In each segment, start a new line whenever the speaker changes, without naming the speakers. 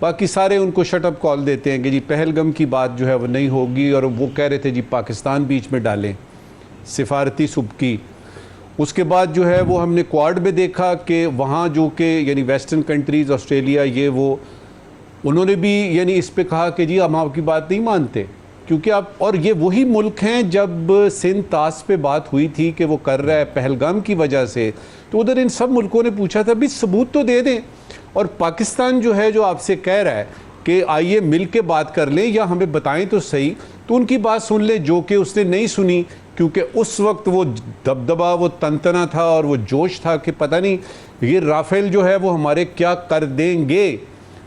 باقی سارے ان کو شٹ اپ کال دیتے ہیں کہ جی پہلگم کی بات جو ہے وہ نہیں ہوگی، اور وہ کہہ رہے تھے جی پاکستان بیچ میں ڈالیں سفارتی سبکی۔ اس کے بعد جو ہے وہ ہم نے کوارڈ میں دیکھا کہ وہاں جو کہ یعنی ویسٹرن کنٹریز، آسٹریلیا، یہ وہ، انہوں نے بھی یعنی اس پہ کہا کہ جی ہم آپ کی بات نہیں مانتے، کیونکہ آپ، اور یہ وہی ملک ہیں جب سندھ طاس پہ بات ہوئی تھی کہ وہ کر رہا ہے پہلگام کی وجہ سے، تو ادھر ان سب ملکوں نے پوچھا تھا بھی ثبوت تو دے دیں، اور پاکستان جو ہے جو آپ سے کہہ رہا ہے کہ آئیے مل کے بات کر لیں یا ہمیں بتائیں تو صحیح، تو ان کی بات سن لیں، جو کہ اس نے نہیں سنی، کیونکہ اس وقت وہ دبدبا، وہ تنتنا تھا اور وہ جوش تھا کہ پتہ نہیں یہ رافیل جو ہے وہ ہمارے کیا کر دیں گے،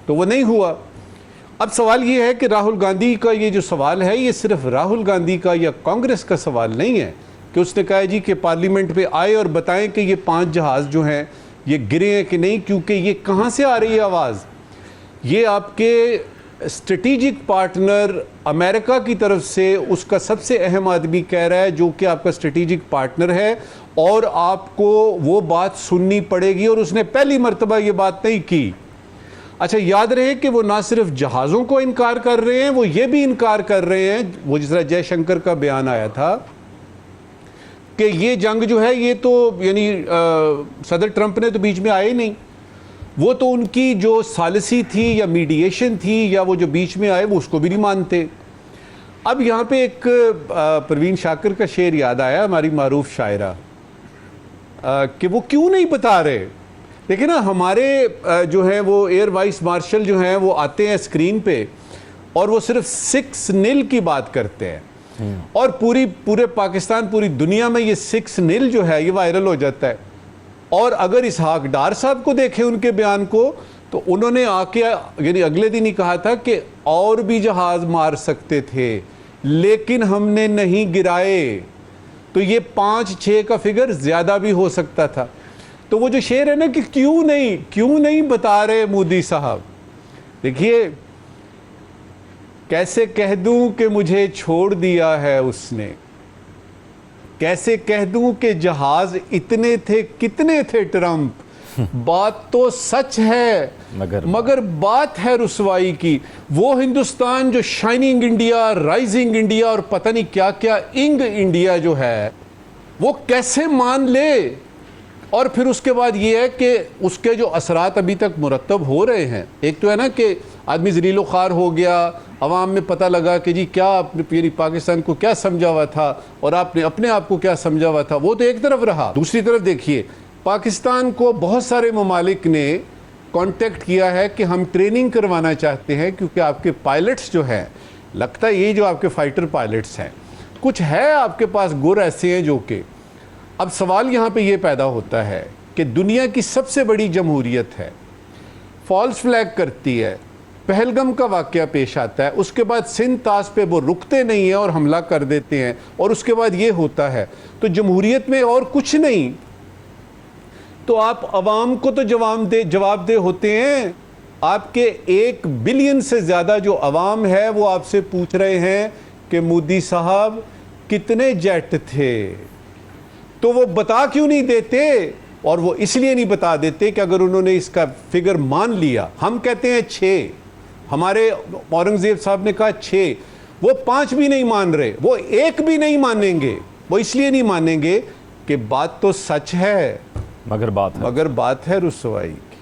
تو وہ نہیں ہوا۔ اب سوال یہ ہے کہ راہل گاندھی کا یہ جو سوال ہے، یہ صرف راہل گاندھی کا یا کانگریس کا سوال نہیں ہے کہ اس نے کہا جی کہ پارلیمنٹ پہ آئے اور بتائیں کہ یہ 5 جہاز جو ہیں یہ گرے ہیں کہ نہیں، کیونکہ یہ کہاں سے آ رہی ہے آواز؟ یہ آپ کے اسٹریٹیجک پارٹنر امریکہ کی طرف سے اس کا سب سے اہم آدمی کہہ رہا ہے، جو کہ آپ کا اسٹریٹیجک پارٹنر ہے، اور آپ کو وہ بات سننی پڑے گی، اور اس نے پہلی مرتبہ یہ بات نہیں کی۔ اچھا یاد رہے کہ وہ نہ صرف جہازوں کو انکار کر رہے ہیں، وہ یہ بھی انکار کر رہے ہیں، وہ جس طرح جے شنکر کا بیان آیا تھا کہ یہ جنگ جو ہے یہ تو یعنی صدر ٹرمپ نے تو بیچ میں آئے ہی نہیں، وہ تو ان کی جو ثالثی تھی یا میڈیشن تھی یا وہ جو بیچ میں آئے وہ اس کو بھی نہیں مانتے۔ اب یہاں پہ ایک پروین شاکر کا شعر یاد آیا، ہماری معروف شاعرہ، کہ وہ کیوں نہیں بتا رہے۔ دیکھیں نا، ہمارے جو ہیں وہ ایئر وائس مارشل جو ہیں وہ آتے ہیں اسکرین پہ اور وہ صرف 6-0 کی بات کرتے ہیں، اور پورے پاکستان، پوری دنیا میں یہ 6-0 جو ہے یہ وائرل ہو جاتا ہے۔ اور اگر اسحاق ڈار صاحب کو دیکھیں ان کے بیان کو، تو انہوں نے آ کے یعنی اگلے دن ہی کہا تھا کہ اور بھی جہاز مار سکتے تھے لیکن ہم نے نہیں گرائے، تو یہ 5-6 کا فگر زیادہ بھی ہو سکتا تھا۔ تو وہ جو شعر ہے نا کہ کیوں نہیں بتا رہے مودی صاحب، دیکھیے کیسے کہہ دوں کہ مجھے چھوڑ دیا ہے اس نے، کیسے کہہ دوں کہ جہاز اتنے تھے کتنے تھے ٹرمپ، بات تو سچ ہے مگر بات ہے رسوائی کی۔ وہ ہندوستان جو شائننگ انڈیا، رائزنگ انڈیا اور پتہ نہیں کیا کیا انگ انڈیا جو ہے، وہ کیسے مان لے؟ اور پھر اس کے بعد یہ ہے کہ اس کے جو اثرات ابھی تک مرتب ہو رہے ہیں، ایک تو ہے نا کہ آدمی ذلیل و خوار ہو گیا، عوام میں پتہ لگا کہ جی کیا اپنے پاکستان کو کیا سمجھا ہوا تھا اور آپ نے اپنے آپ کو کیا سمجھا ہوا تھا، وہ تو ایک طرف رہا۔ دوسری طرف دیکھیے پاکستان کو بہت سارے ممالک نے کانٹیکٹ کیا ہے کہ ہم ٹریننگ کروانا چاہتے ہیں، کیونکہ آپ کے پائلٹس جو ہیں، لگتا ہے یہ جو آپ کے فائٹر پائلٹس ہیں، کچھ ہے آپ کے پاس گر ایسے ہیں جو کہ، اب سوال یہاں پہ یہ پیدا ہوتا ہے کہ دنیا کی سب سے بڑی جمہوریت ہے، فالس فلیگ کرتی ہے، پہلگم کا واقعہ پیش آتا ہے، اس کے بعد سندھ طاس پہ وہ رکتے نہیں ہیں اور حملہ کر دیتے ہیں، اور اس کے بعد یہ ہوتا ہے، تو جمہوریت میں اور کچھ نہیں، تو آپ عوام کو تو جواب دہ ہوتے ہیں۔ آپ کے 1 بلین سے زیادہ جو عوام ہے وہ آپ سے پوچھ رہے ہیں کہ مودی صاحب کتنے جیٹ تھے، تو وہ بتا کیوں نہیں دیتے؟ اور وہ اس لیے نہیں بتا دیتے کہ اگر انہوں نے اس کا فگر مان لیا، ہم کہتے ہیں 6، ہمارے اورنگزیب صاحب نے کہا 6، وہ 5 بھی نہیں مان رہے، وہ 1 بھی نہیں مانیں گے، وہ اس لیے نہیں مانیں گے کہ بات تو سچ ہے مگر بات ہے رسوائی کی۔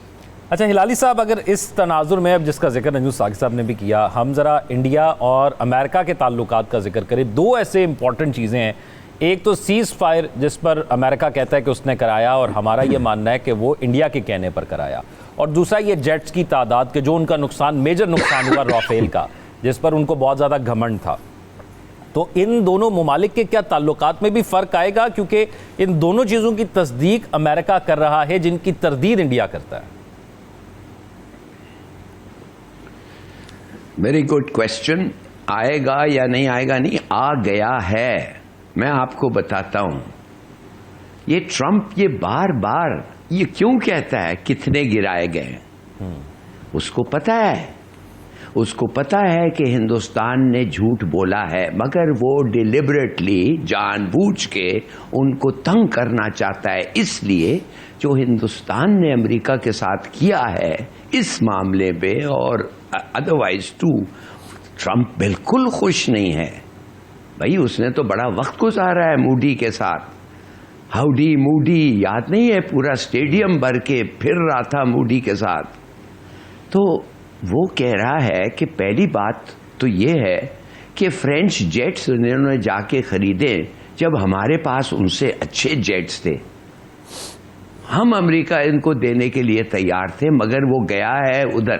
اچھا ہلالی صاحب، اگر اس تناظر میں اب جس کا ذکر نجوم ساقی صاحب نے بھی کیا، ہم ذرا انڈیا اور امریکہ کے تعلقات کا ذکر کریں، 2 ایسے امپورٹنٹ چیزیں ہیں، ایک تو سیز فائر جس پر امریکہ کہتا ہے کہ اس نے کرایا اور ہمارا یہ ماننا ہے کہ وہ انڈیا کے کہنے پر کرایا، اور دوسرا یہ جیٹس کی تعداد کہ جو ان کا نقصان، میجر نقصان ہوا رافیل کا، جس پر ان کو بہت زیادہ گھمنڈ تھا۔ تو ان دونوں ممالک کے کیا تعلقات میں بھی فرق آئے گا؟ کیونکہ ان دونوں چیزوں کی تصدیق امریکہ کر رہا ہے جن کی تردید انڈیا کرتا ہے۔
Very good question. آئے گا یا نہیں آئے گا؟ نہیں، آ گیا ہے۔ میں آپ کو بتاتا ہوں، یہ ٹرمپ یہ بار بار یہ کیوں کہتا ہے کتنے گرائے گئے؟ اس کو پتا ہے کہ ہندوستان نے جھوٹ بولا ہے، مگر وہ ڈیلیبریٹلی جان بوجھ کے ان کو تنگ کرنا چاہتا ہے، اس لیے جو ہندوستان نے امریکہ کے ساتھ کیا ہے اس معاملے پہ اور ادروائز ٹو ٹرمپ بالکل خوش نہیں ہے بھائی. اس نے تو بڑا وقت گزارا ہے موڈی کے ساتھ. ہاؤڈی موڈی یاد نہیں ہے, پورا اسٹیڈیم بھر کے پھر رہا تھا موڈی کے ساتھ. تو وہ کہہ رہا ہے کہ پہلی بات تو یہ ہے کہ فرینچ جیٹس انہوں نے جا کے خریدے جب ہمارے پاس ان سے اچھے جیٹس تھے. ہم امریکہ ان کو دینے کے لیے تیار تھے, مگر وہ گیا ہے ادھر.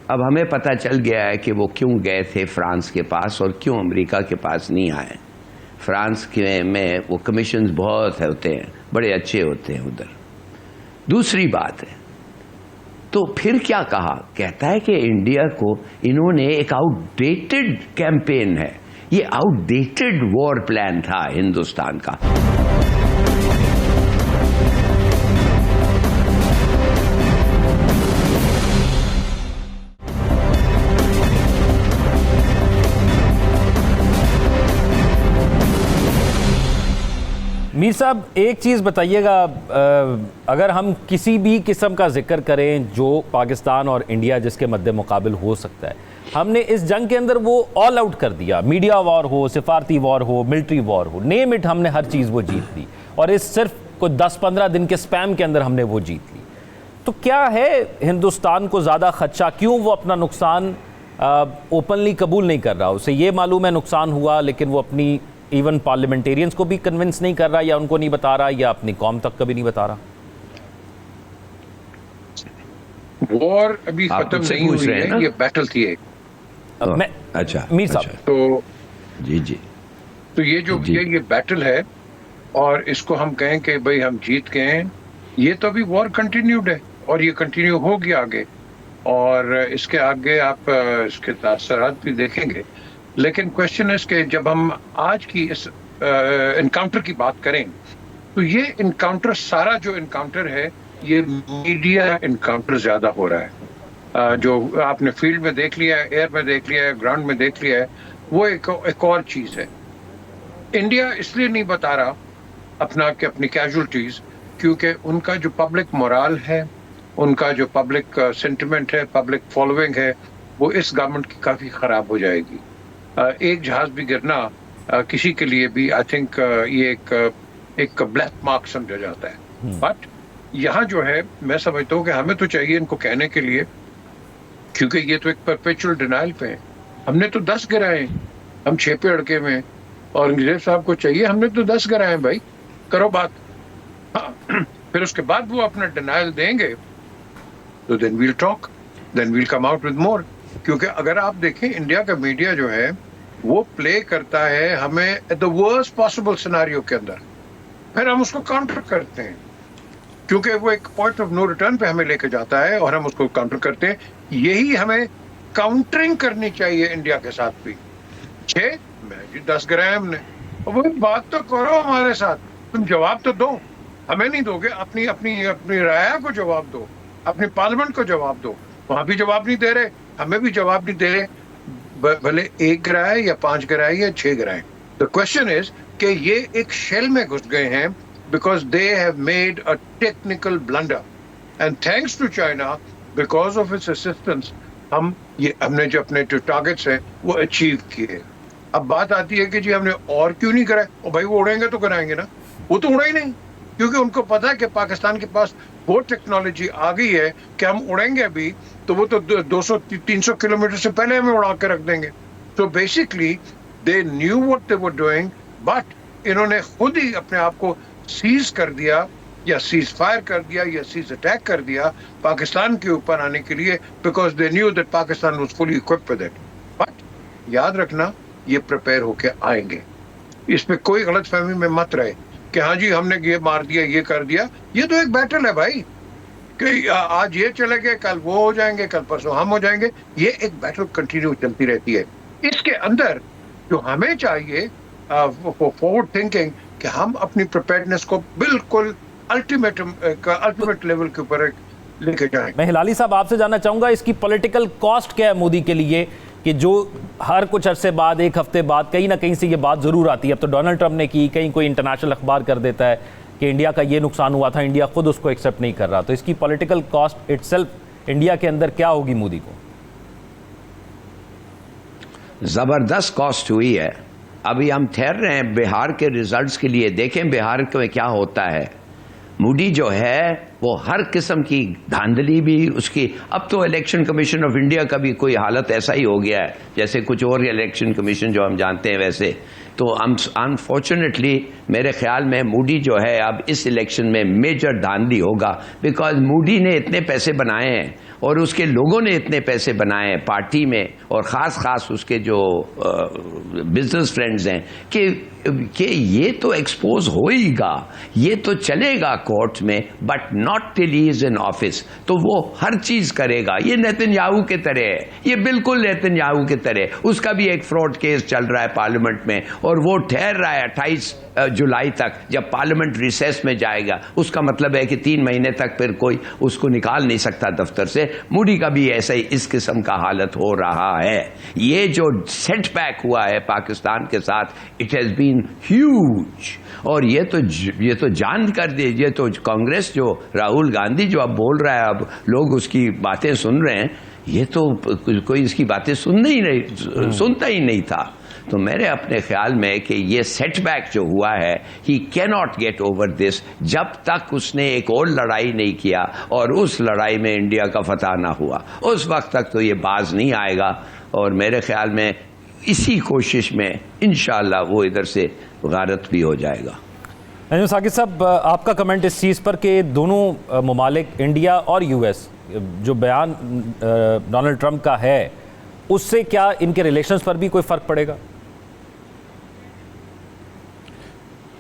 اب ہمیں پتہ چل گیا ہے کہ وہ کیوں گئے تھے فرانس کے پاس اور کیوں امریکہ کے پاس نہیں آئے. فرانس میں وہ کمیشنز بہت ہوتے ہیں, بڑے اچھے ہوتے ہیں ادھر. دوسری بات ہے تو پھر کیا کہا, کہتا ہے کہ انڈیا کو انہوں نے ایک آؤٹ ڈیٹڈ کیمپین ہے. یہ آؤٹ ڈیٹڈ وار پلان تھا ہندوستان کا.
میر صاحب ایک چیز بتائیے گا, اگر ہم کسی بھی قسم کا ذکر کریں جو پاکستان اور انڈیا جس کے مد مقابل ہو سکتا ہے, ہم نے اس جنگ کے اندر وہ آل آؤٹ کر دیا. میڈیا وار ہو, سفارتی وار ہو, military war who, name it, ہم نے ہر چیز وہ جیت لی, اور اس صرف کوئی 10-15 دن کے سپیم کے اندر ہم نے وہ جیت لی. تو کیا ہے ہندوستان کو زیادہ خدشہ, کیوں وہ اپنا نقصان اوپنلی قبول نہیں کر رہا؟ اسے یہ معلوم ہے نقصان ہوا, لیکن وہ اپنی ایون پارلیمنٹیرینز کو بھی کنونس نہیں کر رہا, یا ان کو نہیں بتا رہا, یا اپنی قوم تک کبھی نہیں بتا رہا.
وار ابھی ختم نہیں ہوئی ہے, یہ بیٹل تھی ایک.
اچھا
میر صاحب
تو
جی
تو یہ جو یہ بیٹل ہے, اور اس کو ہم کہیں کہ بھئی ہم جیت گئے ہیں, یہ تو ابھی وار کنٹینیوڈ ہے, اور یہ کنٹینیو ہوگی آگے, اور اس کے آگے آپ اس کے تاثرات بھی دیکھیں گے. لیکن کوشچن ہے کہ جب ہم آج کی اس انکاؤنٹر کی بات کریں تو یہ انکاؤنٹر, سارا جو انکاؤنٹر ہے یہ میڈیا انکاؤنٹر زیادہ ہو رہا ہے. جو آپ نے فیلڈ میں دیکھ لیا ہے, ایئر میں دیکھ لیا ہے, گراؤنڈ میں دیکھ لیا ہے, وہ ایک اور چیز ہے. انڈیا اس لیے نہیں بتا رہا اپنی کیجولٹیز, کیونکہ ان کا جو پبلک مورال ہے, ان کا جو پبلک سینٹیمنٹ ہے, پبلک فالوئنگ ہے, وہ اس گورنمنٹ کی کافی خراب ہو جائے گی. ایک جہاز بھی گرنا کسی کے لیے بھی آئی تھنک یہ ایک بلیک مارک سمجھا جاتا ہے. بٹ یہاں جو ہے میں سمجھتا ہوں کہ ہمیں تو چاہیے ان کو کہنے کے لیے, کیونکہ یہ تو ایک پرپیچول ڈینائل پہ ہے. ہم نے تو 10 گرائے, ہم 6 پہ اڑکے میں, اور انگریز صاحب کو چاہیے ہم نے تو 10 گرائے بھائی, کرو بات. پھر اس کے بعد وہ اپنا ڈینائل دیں گے تو then we'll talk, then we'll come out with more. کیونکہ اگر آپ دیکھیں انڈیا کا میڈیا جو ہے وہ پلے کرتا ہے ہمیں at the worst possible scenario کے اندر, پھر ہم اس کو کاؤنٹر کرتے ہیں, کیونکہ وہ ایک پوائنٹ آف نو ریٹرن پہ ہمیں لے کے جاتا ہے, اور ہم اس کو کاؤنٹر کرتے ہیں. یہی ہمیں کاؤنٹرنگ کرنی چاہیے انڈیا کے ساتھ بھی. 6 میں جی 10 گرائے ہم نے, وہ بات تو کرو ہمارے ساتھ, تم جواب تو دو. ہمیں نہیں دو گے, اپنی رعایا کو جواب دو, اپنی پارلیمنٹ کو جواب دو. وہاں بھی جواب نہیں دے رہے, ہمیں بھی جواب نہیں دے رہے, بھلے 1 گرائے یا 5 گرائے یا 6 گرائے. The question is کہ یہ ایک شیل میں گھس گئے ہیں because they have made a technical blunder, and thanks to China because of its assistance ہم نے جو اپنے جو ٹارگیٹس ہیں وہ اچیو کیے. اب بات آتی ہے کہ جی ہم نے اور کیوں نہیں کرائے, اور بھائی وہ اڑیں گے تو کرائیں گے نا, وہ تو اڑا ہی نہیں, کیونکہ ان کو پتا ہے کہ پاکستان کے پاس وہ ٹیکنالوجی آ گئی ہے کہ ہم اڑیں گے ابھی تو وہ تو 200-300 کلومیٹر سے پہلے ہمیں اڑا کے رکھ دیں گے. تو basically they knew what they were doing, but انہوں نے خود ہی اپنے آپ کو سیز کر دیا, یا سیز فائر کر دیا, یا سیز اٹیک کر دیا پاکستان کے اوپر آنے کے لیے, because they knew that Pakistan was fully occupied with it. But یاد رکھنا یہ پریپیئر ہو کے آئیں گے, اس پہ کوئی غلط فہمی میں مت رہے کہ ہاں جی ہم نے یہ مار دیا, یہ کر دیا. یہ تو ایک بیٹل ہے بھائی, کہ آج یہ چلے گئے, کل وہ ہو جائیں گے, کل پرسوں ہم ہو جائیں گے. یہ ایک بیٹل کنٹینیو چلتی رہتی ہے. اس کے اندر جو ہمیں چاہیے فارورڈ تھنکنگ, کہ ہم اپنی پریپیئرنس کو بالکل الٹیمیٹ لیول کے اوپر لے کے جائیں.
میں ہلالی صاحب آپ سے جاننا چاہوں گا اس کی پولیٹیکل کاسٹ کیا ہے مودی کے لیے, کہ جو ہر کچھ عرصے بعد, 1 ہفتے بعد کہیں نہ کہیں سے یہ بات ضرور آتی ہے. اب تو ڈونلڈ ٹرمپ نے کی, کہیں کوئی انٹرنیشنل اخبار کر دیتا ہے کہ انڈیا کا یہ نقصان ہوا تھا, انڈیا خود اس کو ایکسیپٹ نہیں کر رہا. تو اس کی political cost it self India کے اندر کیا ہوگی مودی کو؟
زبردست کاسٹ ہوئی ہے. ابھی ہم ٹھہر رہے ہیں بہار کے ریزلٹس کے لیے. دیکھیں بہار میں کیا ہوتا ہے. موڈی جو ہے وہ ہر قسم کی دھاندلی بھی اس کی. اب تو الیکشن کمیشن آف انڈیا کا بھی کوئی حالت ایسا ہی ہو گیا ہے جیسے کچھ اور الیکشن کمیشن جو ہم جانتے ہیں ویسے. تو انفارچونیٹلی میرے خیال میں موڈی جو ہے اب اس الیکشن میں میجر دھاندلی ہوگا, بیکاز موڈی نے اتنے پیسے بنائے ہیں اور اس کے لوگوں نے اتنے پیسے بنائے ہیں پارٹی میں, اور خاص اس کے جو بزنس فرینڈز ہیں کہ یہ تو ایکسپوز ہوئے گا, یہ تو چلے گا کورٹ میں, but not till he is in office. تو وہ ہر چیز کرے گا. یہ نیتن یاہو کے طرح ہے, یہ بالکل نیتن یاہو کے طرح. اس کا بھی ایک فراڈ کیس چل رہا ہے پارلیمنٹ میں, اور وہ ٹھہر رہا ہے 28 جولائی تک جب پارلیمنٹ ریسیس میں جائے گا. اس کا مطلب ہے کہ 3 مہینے تک پھر کوئی اس کو نکال نہیں سکتا دفتر سے. موڈی کا بھی ایسا ہی اس قسم کا حالت ہو رہا ہے. یہ جو سیٹ بیک ہوا ہے پاکستان کے ساتھ, اٹ ہیز بین ہیوج. اور یہ تو جان کر دیجیے, تو کانگریس جو راہل گاندھی جو اب بول رہا ہے, اب لوگ اس کی باتیں سن رہے ہیں, یہ تو کوئی اس کی باتیں سنتا ہی نہیں تھا. تو میرے اپنے خیال میں کہ یہ سیٹ بیک جو ہوا ہے, ہی کی ناٹ گیٹ اوور دس جب تک اس نے ایک اور لڑائی نہیں کیا اور اس لڑائی میں انڈیا کا فتح نہ ہوا. اس وقت تک تو یہ باز نہیں آئے گا. اور میرے خیال میں اسی کوشش میں انشاءاللہ وہ ادھر سے غارت بھی ہو جائے گا.
نجم ثاقب صاحب, آپ کا کمنٹ اس چیز پر کہ دونوں ممالک انڈیا اور یو ایس, جو بیان ڈونلڈ ٹرمپ کا ہے اس سے کیا ان کے ریلیشنز پر بھی کوئی فرق پڑے گا؟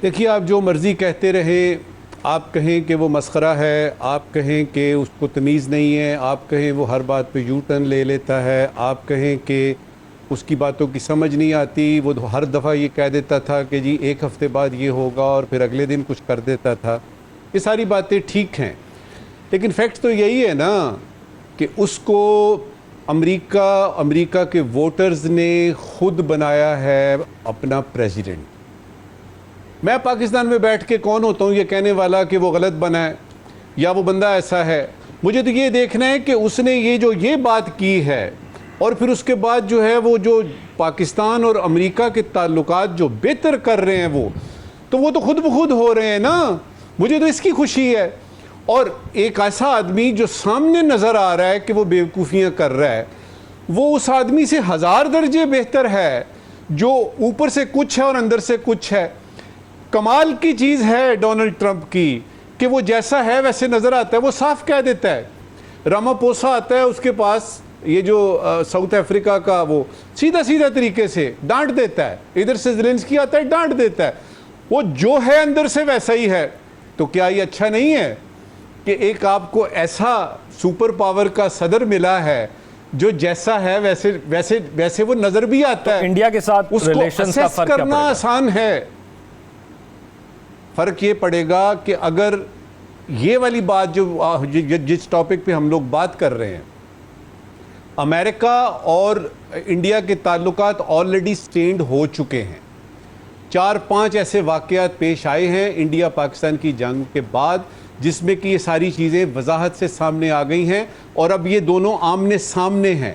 دیکھیے, آپ جو مرضی کہتے رہیں, آپ کہیں کہ وہ مسخرہ ہے, آپ کہیں کہ اس کو تمیز نہیں ہے, آپ کہیں وہ ہر بات پہ یو ٹرن لے لیتا ہے, آپ کہیں کہ اس کی باتوں کی سمجھ نہیں آتی, وہ ہر دفعہ یہ کہہ دیتا تھا کہ جی 1 ہفتے بعد یہ ہوگا اور پھر اگلے دن کچھ کر دیتا تھا. یہ ساری باتیں ٹھیک ہیں, لیکن فیکٹ تو یہی ہے نا کہ اس کو امریکہ کے ووٹرز نے خود بنایا ہے اپنا پریزیڈنٹ. میں پاکستان میں بیٹھ کے کون ہوتا ہوں یہ کہنے والا کہ وہ غلط بنا ہے یا وہ بندہ ایسا ہے. مجھے تو یہ دیکھنا ہے کہ اس نے یہ بات کی ہے, اور پھر اس کے بعد جو ہے وہ جو پاکستان اور امریکہ کے تعلقات جو بہتر کر رہے ہیں وہ تو خود بخود ہو رہے ہیں نا. مجھے تو اس کی خوشی ہے. اور ایک ایسا آدمی جو سامنے نظر آ رہا ہے کہ وہ بیوقوفیاں کر رہا ہے, وہ اس آدمی سے 1000 درجے بہتر ہے جو اوپر سے کچھ ہے اور اندر سے کچھ ہے. کمال کی چیز ہے ڈونلڈ ٹرمپ کی کہ وہ جیسا ہے ویسے نظر آتا ہے. وہ صاف کہہ دیتا ہے. راماپوسا آتا ہے اس کے پاس, یہ جو ساؤتھ افریقہ کا, وہ سیدھا طریقے سے ڈانٹ دیتا ہے. ادھر سے زیلنسکی آتا ہے, ڈانٹ دیتا ہے. وہ جو ہے اندر سے ویسا ہی ہے. تو کیا یہ اچھا نہیں ہے کہ ایک آپ کو ایسا سپر پاور کا صدر ملا ہے جو جیسا ہے ویسے وہ نظر بھی آتا ہے.
انڈیا کے ساتھ
اس کو اسیس کرنا آسان ہے. فرق یہ پڑے گا کہ اگر یہ والی بات جس ٹاپک پہ ہم لوگ بات کر رہے ہیں, امریکہ اور انڈیا کے تعلقات آلریڈی سٹینڈ ہو چکے ہیں. 4-5 ایسے واقعات پیش آئے ہیں انڈیا پاکستان کی جنگ کے بعد جس میں کہ یہ ساری چیزیں وضاحت سے سامنے آ گئی ہیں, اور اب یہ دونوں آمنے سامنے ہیں.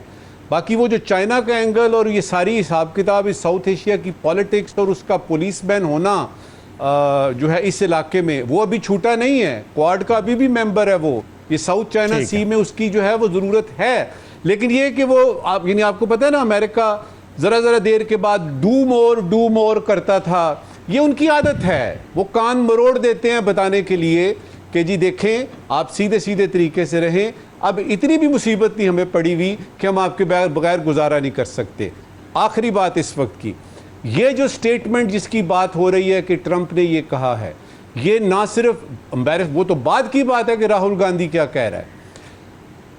باقی وہ جو چائنا کا اینگل اور یہ ساری حساب کتاب اس ساؤتھ ایشیا کی پولیٹکس اور اس کا پولیس مین ہونا جو ہے اس علاقے میں, وہ ابھی چھوٹا نہیں ہے. کوارڈ کا ابھی بھی ممبر ہے وہ. یہ ساؤتھ چائنا سی میں اس کی جو ہے وہ ضرورت ہے. لیکن یہ کہ وہ یعنی آپ کو پتہ ہے نا, امریکہ ذرا دیر کے بعد ڈو مور کرتا تھا. یہ ان کی عادت ہے. وہ کان مروڑ دیتے ہیں بتانے کے لیے کہ جی دیکھیں آپ سیدھے طریقے سے رہیں. اب اتنی بھی مصیبت نہیں ہمیں پڑی ہوئی کہ ہم آپ کے بغیر گزارا نہیں کر سکتے. آخری بات اس وقت کی, یہ جو سٹیٹمنٹ جس کی بات ہو رہی ہے کہ ٹرمپ نے یہ کہا ہے, یہ نہ صرف وہ تو بعد کی بات ہے کہ راہل گاندھی کیا کہہ رہا ہے.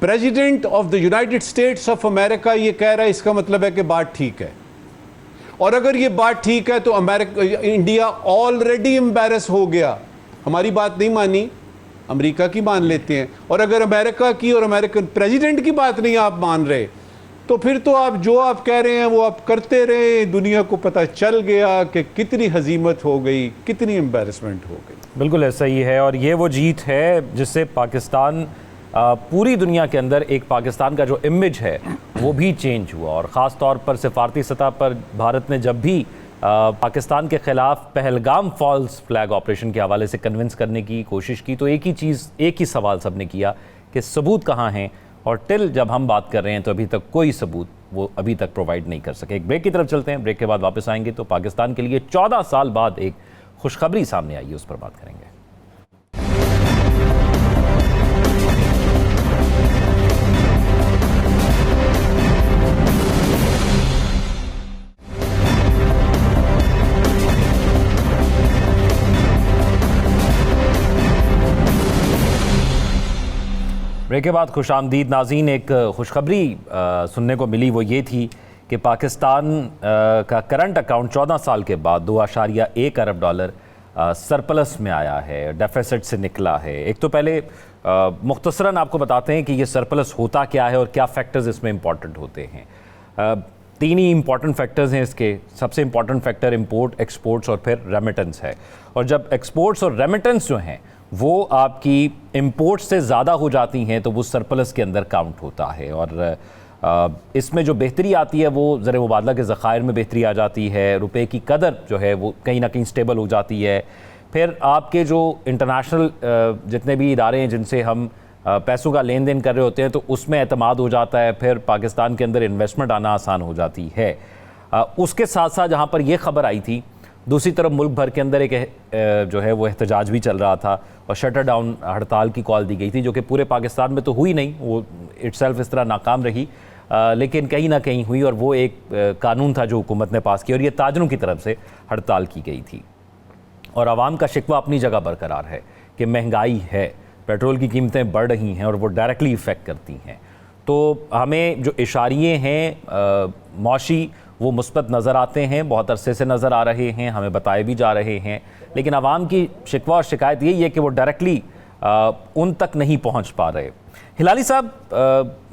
President of the United States of America یہ کہہ رہا ہے, اس کا مطلب ہے کہ بات ٹھیک ہے. اور اگر یہ بات ٹھیک ہے تو انڈیا آلریڈی امبیرس ہو گیا. ہماری بات نہیں مانی, امریکہ کی مان لیتے ہیں. اور اگر امریکہ کی اور امریکن پریزیڈنٹ کی بات نہیں آپ مان رہے تو پھر تو آپ جو آپ کہہ رہے ہیں وہ آپ کرتے رہے. دنیا کو پتہ چل گیا کہ کتنی ہزیمت ہو گئی, کتنی امبیرسمنٹ ہو گئی.
بالکل ایسا ہی ہے, اور یہ وہ جیت ہے جس سے پاکستان پوری دنیا کے اندر ایک پاکستان کا جو امیج ہے وہ بھی چینج ہوا، اور خاص طور پر سفارتی سطح پر بھارت نے جب بھی پاکستان کے خلاف پہلگام فالس فلیگ آپریشن کے حوالے سے کنونس کرنے کی کوشش کی، تو ایک ہی سوال سب نے کیا کہ ثبوت کہاں ہیں، اور ٹل جب ہم بات کر رہے ہیں تو ابھی تک کوئی ثبوت وہ ابھی تک پرووائڈ نہیں کر سکے۔ ایک بریک کی طرف چلتے ہیں، بریک کے بعد واپس آئیں گے تو پاکستان کے لیے 14 سال بعد ایک خوشخبری سامنے آئی ہے، اس پر بات کریں گے۔ بریک کے بعد خوش آمدید ناظرین۔ ایک خوشخبری سننے کو ملی، وہ یہ تھی کہ پاکستان کا کرنٹ اکاؤنٹ 14 سال کے بعد $2.1 ارب سرپلس میں آیا ہے، ڈیفیسٹ سے نکلا ہے۔ ایک تو پہلے مختصراً آپ کو بتاتے ہیں کہ یہ سرپلس ہوتا کیا ہے اور کیا فیکٹرز اس میں امپورٹنٹ ہوتے ہیں۔ 3 ہی امپورٹنٹ فیکٹرز ہیں اس کے۔ سب سے امپورٹنٹ فیکٹر امپورٹ، ایکسپورٹس اور پھر ریمیٹنس ہے، اور جب ایکسپورٹس اور ریمیٹنس جو ہیں وہ آپ کی امپورٹ سے زیادہ ہو جاتی ہیں تو وہ سرپلس کے اندر کاؤنٹ ہوتا ہے، اور اس میں جو بہتری آتی ہے وہ زر مبادلہ کے ذخائر میں بہتری آ جاتی ہے، روپے کی قدر جو ہے وہ کہیں نہ کہیں سٹیبل ہو جاتی ہے، پھر آپ کے جو انٹرنیشنل جتنے بھی ادارے ہیں جن سے ہم پیسوں کا لین دین کر رہے ہوتے ہیں تو اس میں اعتماد ہو جاتا ہے، پھر پاکستان کے اندر انویسٹمنٹ آنا آسان ہو جاتی ہے۔ اس کے ساتھ ساتھ جہاں پر یہ خبر آئی تھی، دوسری طرف ملک بھر کے اندر ایک جو ہے وہ احتجاج بھی چل رہا تھا اور شٹر ڈاؤن ہڑتال کی کال دی گئی تھی، جو کہ پورے پاکستان میں تو ہوئی نہیں، وہ اٹ سیلف اس طرح ناکام رہی، لیکن کہیں نہ کہیں ہوئی، اور وہ ایک قانون تھا جو حکومت نے پاس کیا، اور یہ تاجروں کی طرف سے ہڑتال کی گئی تھی۔ اور عوام کا شکوہ اپنی جگہ برقرار ہے کہ مہنگائی ہے، پیٹرول کی قیمتیں بڑھ رہی ہیں اور وہ ڈائریکٹلی افیکٹ کرتی ہیں، تو ہمیں جو اشاریے ہیں معاشی وہ مثبت نظر آتے ہیں، بہت عرصے سے نظر آ رہے ہیں، ہمیں بتائے بھی جا رہے ہیں، لیکن عوام کی شکوہ اور شکایت یہی ہے کہ وہ ڈائریکٹلی ان تک نہیں پہنچ پا رہے۔ ہلالی صاحب،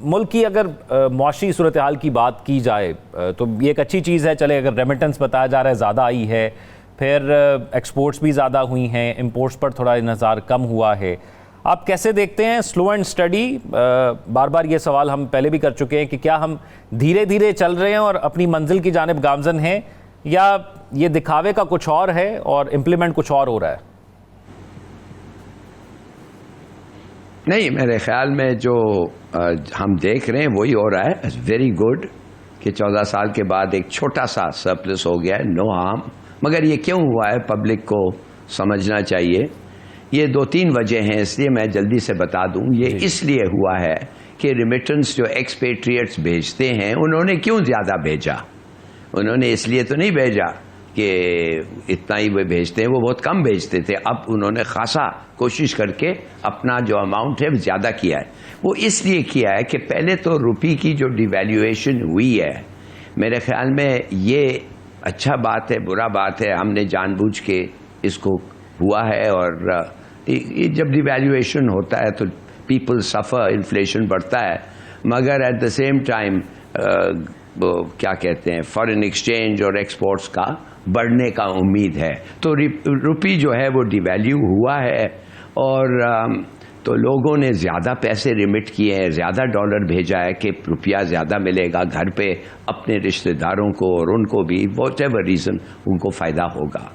ملک کی اگر معاشی صورتحال کی بات کی جائے تو یہ ایک اچھی چیز ہے، چلے اگر ریمیٹنس بتایا جا رہا ہے زیادہ آئی ہے، پھر ایکسپورٹس بھی زیادہ ہوئی ہیں، امپورٹس پر تھوڑا انحصار کم ہوا ہے، آپ کیسے دیکھتے ہیں سلو اینڈ اسٹڈی؟ بار بار یہ سوال ہم پہلے بھی کر چکے ہیں کہ کیا ہم دھیرے دھیرے چل رہے ہیں اور اپنی منزل کی جانب گامزن ہیں، یا یہ دکھاوے کا کچھ اور ہے اور امپلیمنٹ کچھ اور ہو رہا ہے؟
نہیں، میرے خیال میں جو ہم دیکھ رہے ہیں وہی ہو رہا ہے۔ ویری گڈ کہ 14 سال کے بعد ایک چھوٹا سا سرپلس ہو گیا ہے، نو ہارم۔ مگر یہ کیوں ہوا ہے پبلک کو سمجھنا چاہیے۔ یہ 2-3 وجہ ہیں، اس لیے میں جلدی سے بتا دوں۔ یہ اس لیے ہوا ہے کہ ریمیٹنس جو ایکسپیٹریٹس بھیجتے ہیں انہوں نے کیوں زیادہ بھیجا؟ انہوں نے اس لیے تو نہیں بھیجا کہ اتنا ہی وہ بھیجتے ہیں، وہ بہت کم بھیجتے تھے، اب انہوں نے خاصا کوشش کر کے اپنا جو اماؤنٹ ہے وہ زیادہ کیا ہے۔ وہ اس لیے کیا ہے کہ پہلے تو روپی کی جو ڈیویلیویشن ہوئی ہے، میرے خیال میں یہ اچھا بات ہے برا بات ہے، ہم نے جان بوجھ کے اس کو ہوا ہے، اور جب ڈیویلیویشن ہوتا ہے تو پیپل سفر، انفلیشن بڑھتا ہے، مگر ایٹ دا سیم ٹائم کیا کہتے ہیں فارن ایکسچینج اور ایکسپورٹس کا بڑھنے کا امید ہے، تو روپی جو ہے وہ ڈیویلیو ہوا ہے، اور تو لوگوں نے زیادہ پیسے ریمٹ کیے ہیں، زیادہ ڈالر بھیجا ہے کہ روپیہ زیادہ ملے گا گھر پہ اپنے رشتہ داروں کو، اور ان کو بھی واٹ ایور ریزن ان کو فائدہ ہوگا۔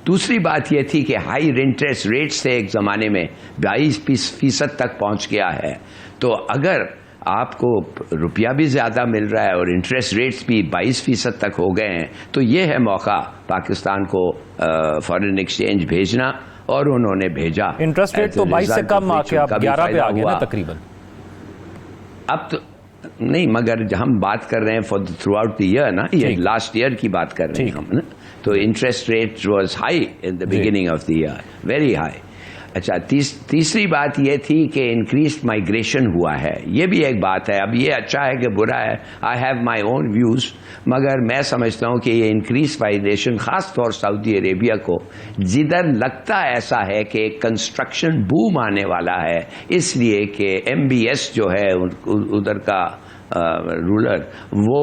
دوسری بات یہ تھی کہ ہائی انٹرسٹ ریٹ سے ایک زمانے میں 22% تک پہنچ گیا ہے، تو اگر آپ کو روپیہ بھی زیادہ مل رہا ہے اور انٹرسٹ ریٹس بھی 22% تک ہو گئے ہیں، تو یہ ہے موقع پاکستان کو فارن ایکسچینج بھیجنا، اور انہوں نے بھیجا۔
انٹرسٹ ریٹ تو 22 سے کم آ کے اب 11 پہ آ گیا نا تقریباً۔
اب تو نہیں، مگر ہم بات کر رہے ہیں for throughout the year نا، یہ لاسٹ ایئر کی بات کر رہے ہیں ہم نا، تو interest rate was high in the beginning of the year, very high. اچھا، تیسری بات یہ تھی کہ انکریزڈ مائگریشن ہوا ہے، یہ بھی ایک بات ہے۔ اب یہ اچھا ہے کہ برا ہے، I have my own views, مگر میں سمجھتا ہوں کہ یہ انکریز مائگریشن خاص طور سعودی عربیہ کو جدھر لگتا ایسا ہے کہ ایک کنسٹرکشن بوم آنے والا ہے، اس لیے کہ MBS جو ہے ادھر کا رولر، وہ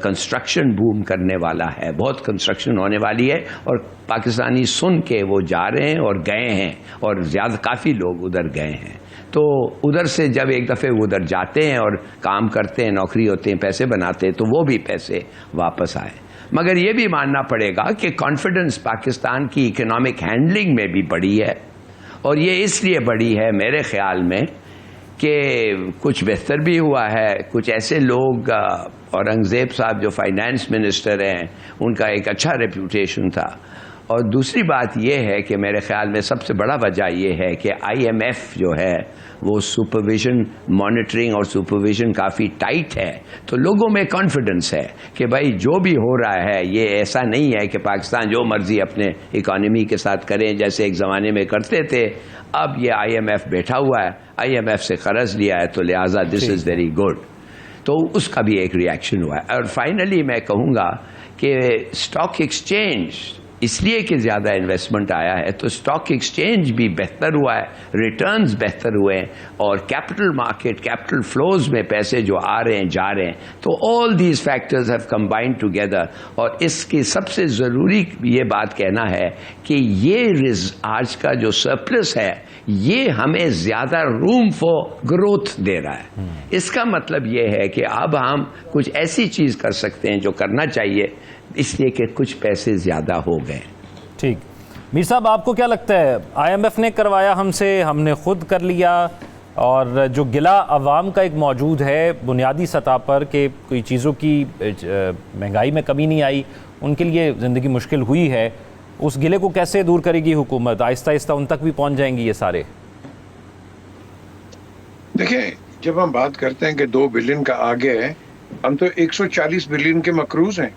کنسٹرکشن بوم کرنے والا ہے، بہت کنسٹرکشن ہونے والی ہے، اور پاکستانی سن کے وہ جا رہے ہیں اور گئے ہیں، اور زیادہ کافی لوگ ادھر گئے ہیں. تو ادھر سے جب ایک دفعہ وہ ادھر جاتے ہیں اور کام کرتے ہیں، نوکری ہوتے ہیں، پیسے بناتے ہیں، تو وہ بھی پیسے واپس آئے. مگر یہ بھی ماننا پڑے گا کہ کانفیڈنس پاکستان کی اکنامک ہینڈلنگ میں بھی بڑی ہے، اور یہ اس لیے بڑی ہے میرے خیال میں کہ کچھ بہتر بھی ہوا ہے. کچھ ایسے لوگ، اورنگزیب صاحب جو فائنانس منسٹر ہیں، ان کا ایک اچھا ریپوٹیشن تھا. اور دوسری بات یہ ہے کہ میرے خیال میں سب سے بڑا وجہ یہ ہے کہ آئی ایم ایف جو ہے وہ سپرویژن، مانیٹرنگ اور سپرویژن کافی ٹائٹ ہے. تو لوگوں میں کانفیڈنس ہے کہ بھائی جو بھی ہو رہا ہے یہ ایسا نہیں ہے کہ پاکستان جو مرضی اپنے اکانومی کے ساتھ کریں جیسے ایک زمانے میں کرتے تھے. اب یہ آئی ایم ایف بیٹھا ہوا ہے، آئی ایم ایف سے قرض لیا ہے، تو لہٰذا دس از ویری گڈ. تو اس کا بھی ایک ریئیکشن ہوا ہے. اور فائنلی میں کہوں گا کہ اسٹاک ایکسچینج اس لیے کہ زیادہ انویسٹمنٹ آیا ہے، تو اسٹاک ایکسچینج بھی بہتر ہوا ہے، ریٹرنز بہتر ہوئے ہیں، اور کیپٹل مارکیٹ، کیپٹل فلوز میں پیسے جو آ رہے ہیں جا رہے ہیں. تو all these factors have combined together. اور اس کی سب سے ضروری یہ بات کہنا ہے کہ یہ آج کا جو سرپلس ہے یہ ہمیں زیادہ روم فار گروتھ دے رہا ہے. اس کا مطلب یہ ہے کہ اب ہم کچھ ایسی چیز کر سکتے ہیں جو کرنا چاہیے، اس لیے کہ کچھ پیسے زیادہ ہو گئے.
ٹھیک. میر صاحب، آپ کو کیا لگتا ہے، آئی ایم ایف نے کروایا ہم سے، ہم نے خود کر لیا، اور جو گلہ عوام کا ایک موجود ہے بنیادی سطح پر کہ کوئی چیزوں کی مہنگائی میں کمی نہیں آئی، ان کے لیے زندگی مشکل ہوئی ہے، اس گلے کو کیسے دور کرے گی حکومت؟ آہستہ آہستہ ان تک بھی پہنچ جائیں گی یہ سارے؟
دیکھیں، جب ہم بات کرتے ہیں کہ 2 بلین کا آگے ہے، ہم تو 140 بلین کے مقروض ہیں.